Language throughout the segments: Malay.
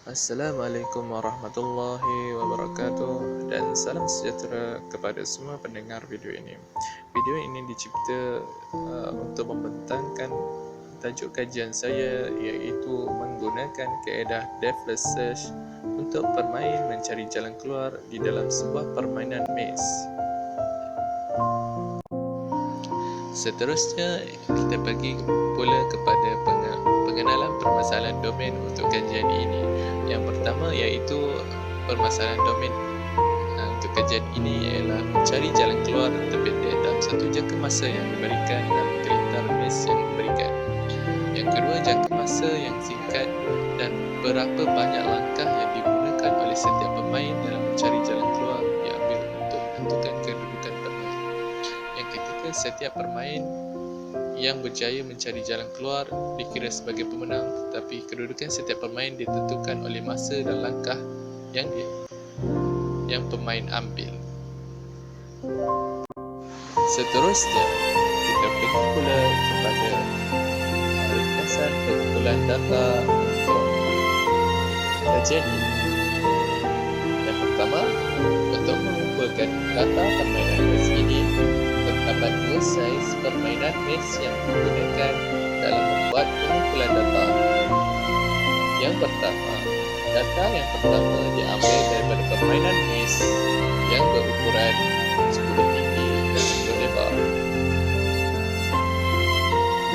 Assalamualaikum warahmatullahi wabarakatuh dan salam sejahtera kepada semua pendengar video ini. Video ini dicipta untuk membentangkan tajuk kajian saya, iaitu menggunakan kaedah depth search untuk bermain mencari jalan keluar di dalam sebuah permainan maze. Seterusnya, kita pergi pula kepada pengenalan permasalahan domain untuk kajian ini. Yang pertama iaitu permasalahan domain untuk kajian ini ialah mencari jalan keluar terpendek dalam satu jangka masa yang diberikan dalam gelintar maze yang diberikan. Yang kedua, jangka masa yang singkat dan berapa banyak langkah yang digunakan oleh setiap pemain dalam mencari jalan keluar diambil untuk menentukan kedudukan permain. Yang ketiga, setiap pemain yang berjaya mencari jalan keluar dikira sebagai pemenang, tetapi kedudukan setiap pemain ditentukan oleh masa dan langkah yang pemain ambil. Seterusnya, kita pergi pula kepada ringkasan pengumpulan data untuk kajian ini. Yang pertama, untuk mengumpulkan data permainan maze ini, terdapat dua saiz permainan maze yang digunakan dalam membuat pengumpulan data. Yang pertama, data yang pertama diambil daripada permainan maze yang berukuran 10 tinggi dan 10 lebar.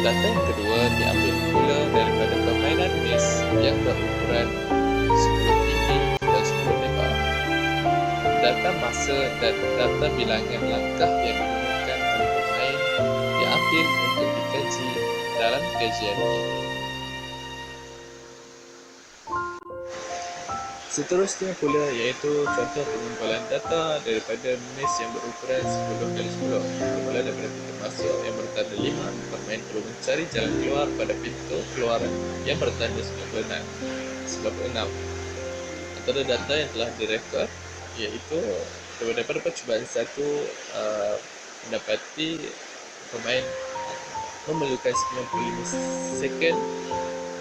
Data yang kedua diambil pula daripada permainan maze yang berukuran 10 tinggi dan 10 lebar. Data masa dan data bilangan langkah yang digunakan oleh pemain diambil untuk dikaji dalam kajian ini. Seterusnya pula iaitu contoh pengumpulan data daripada maze yang berukuran 10x10. Bermula daripada pintu masuk yang bertanda 5, pemain perlu mencari jalan keluar pada pintu keluaran yang bertanda 96. Antara data yang telah direkod iaitu daripada percubaan 1 mendapati pemain memerlukan 95 second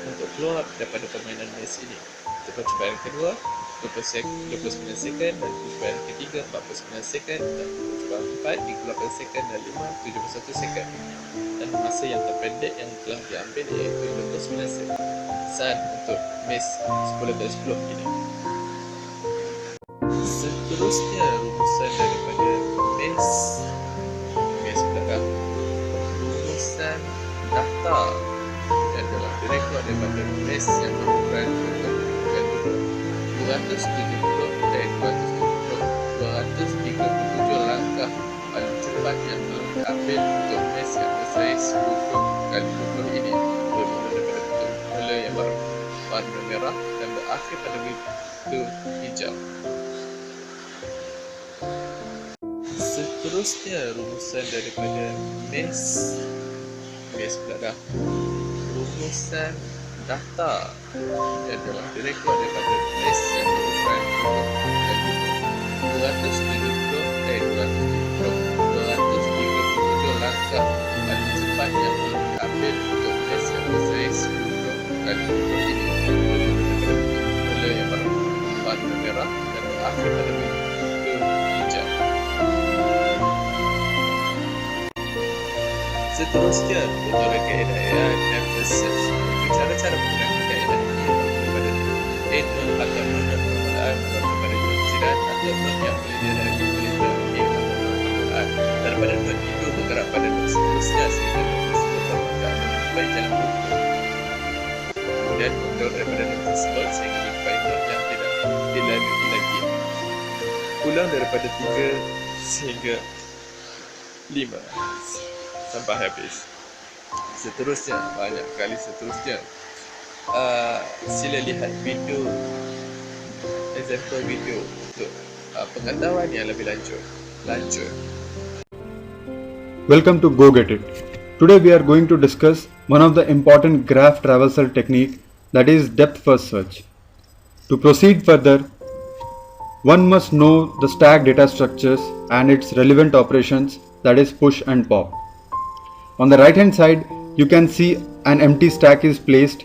untuk keluar daripada permainan maze ini. Untuk percubaan kedua 29 second, dan percubaan ketiga 49 second, dan percubaan 4 38 second, dan 5 71 second. Dan masa yang terpendek yang telah diambil iaitu 29 second saat untuk maze 10x10 ini. Seterusnya, rumusan daripada maze belakang. Rumusan data yang telah direkod daripada maze yang berukuran 270 dan 237 langkah paling cepat yang telah diambil untuk maze yang bersaiz 20x20 ini, bermula daripada pintu mula yang berwarna merah dan berakhir pada pintu hijau. Seterusnya, rumusan daripada maze belakang. Rumusan data yang telah direkod daripada maze yang berukuran 270 dan 237 langkah paling cepat yang telah diambil untuk maze yang bersaiz 20x20 ini, bermula yang berwarna merah dan berakhir pada pintu hijau. Seterusnya, tutorial kaedah depth search. Cara-cara menggunakan kaedah ini daripada itu atau permulaan daripada jiran atau yang boleh dari gelintar permulaan daripada itu bergerak pada seterusnya sehingga tersebut terbuka baik jalan buku. Kemudian mundur daripada tersebut sehingga berbaik yang tidak dilalui lagi. Ulang daripada 3 sehingga 5 sampai habis. Seterusnya, banyak kali seterusnya. Sila lihat video, example video untuk pengetahuan yang lebih lanjut. Welcome to Go Get It. Today we are going to discuss one of the important graph traversal technique, that is depth first search. To proceed further, one must know the stack data structures and its relevant operations, that is push and pop. On the right hand side, you can see an empty stack is placed,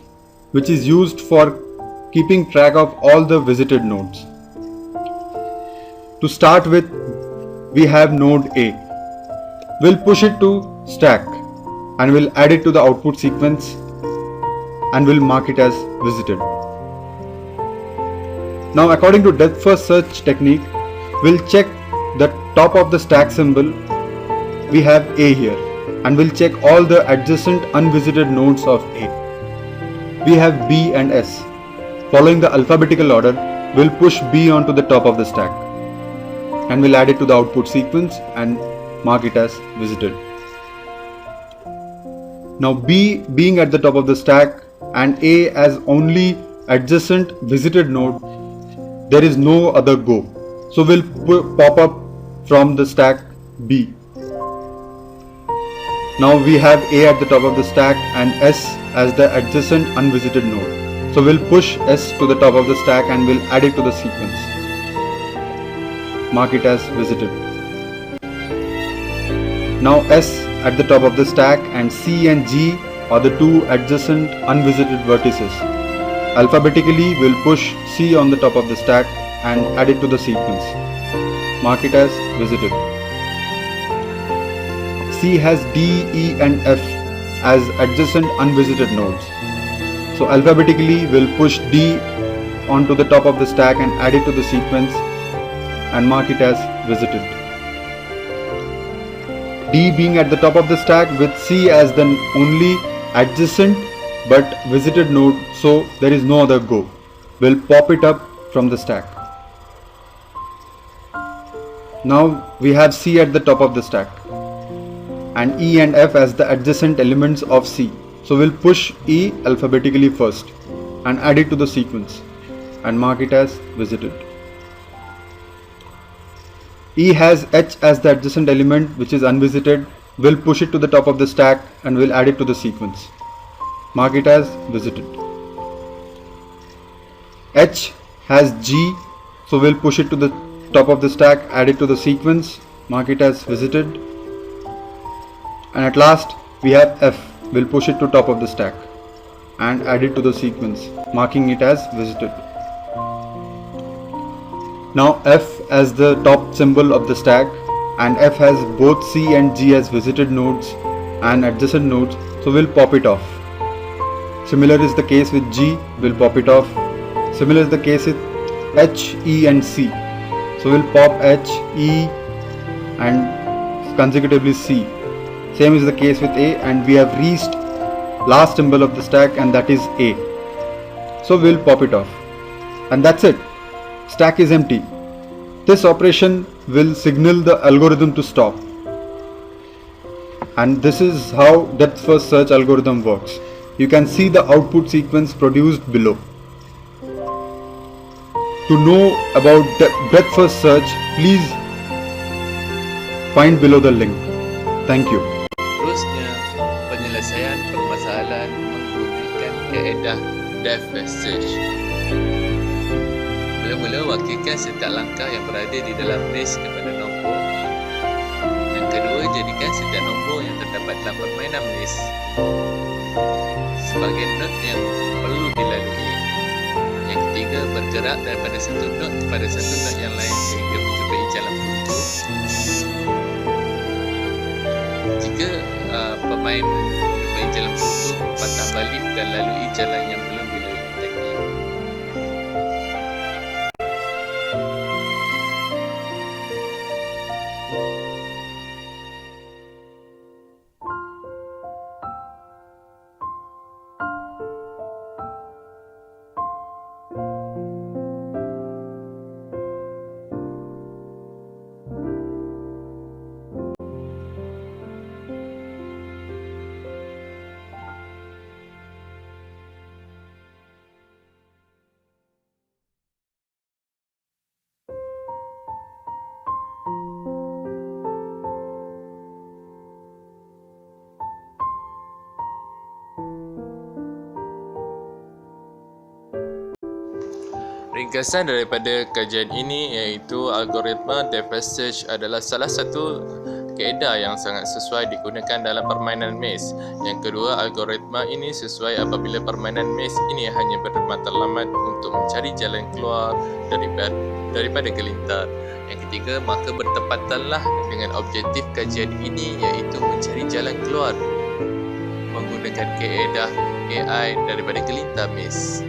which is used for keeping track of all the visited nodes. To start with, we have node A. We'll push it to stack and we'll add it to the output sequence and we'll mark it as visited. Now, according to depth first search technique, we'll check the top of the stack symbol. We have A here and we'll check all the adjacent unvisited nodes of A. We have B and S. Following the alphabetical order, we'll push B onto the top of the stack and we'll add it to the output sequence and mark it as visited. Now B being at the top of the stack and A as only adjacent visited node, there is no other go. So we'll pop up from the stack B. Now we have A at the top of the stack and S as the adjacent unvisited node. So we'll push S to the top of the stack and we'll add it to the sequence. Mark it as visited. Now S at the top of the stack and C and G are the two adjacent unvisited vertices. Alphabetically, we'll push C on the top of the stack and add it to the sequence. Mark it as visited. C has D, E and F as adjacent unvisited nodes. So alphabetically, we'll push D onto the top of the stack and add it to the sequence and mark it as visited. D being at the top of the stack with C as the only adjacent but visited node, so there is no other go. We'll pop it up from the stack. Now we have C at the top of the stack and E and F as the adjacent elements of C. So we'll push E alphabetically first and add it to the sequence and mark it as visited. E has H as the adjacent element which is unvisited. We'll push it to the top of the stack and we'll add it to the sequence. Mark it as visited. H has G, so we'll push it to the top of the stack, add it to the sequence, mark it as visited. And at last we have F. We'll push it to top of the stack and add it to the sequence, marking it as visited. Now F as the top symbol of the stack and F has both C and G as visited nodes and adjacent nodes, so we'll pop it off. Similar is the case with G, we'll pop it off. Similar is the case with H, E and C. So we'll pop H, E and consecutively C. Same is the case with A, and we have reached last symbol of the stack and that is A. So we'll pop it off. And that's it. Stack is empty. This operation will signal the algorithm to stop. And this is how depth first search algorithm works. You can see the output sequence produced below. To know about breadth first search, please find below the link. Thank you. Terusnya, penyelesaian permasalahan menggunakan kaedah depth first search. Mula-mula wakilkan setiap langkah yang berada di dalam list kepada nombor. Yang kedua, jadikan setiap nombor yang terdapat dalam permainan list sebagai node yang perlu dilalui. Yang ketiga, bergerak daripada satu node kepada satu node yang lain sehingga menjumpai jalan buntu. Jika pemain menjumpai jalan buntu, patah balik dan lalui jalan yang belum dilalui teknik. Ringkasan daripada kajian ini iaitu algoritma depth first search adalah salah satu kaedah yang sangat sesuai digunakan dalam permainan maze. Yang kedua, algoritma ini sesuai apabila permainan maze ini hanya bermatlamat untuk mencari jalan keluar daripada gelintar. Yang ketiga, maka bertepatanlah dengan objektif kajian ini, iaitu mencari jalan keluar menggunakan kaedah AI daripada gelintar maze.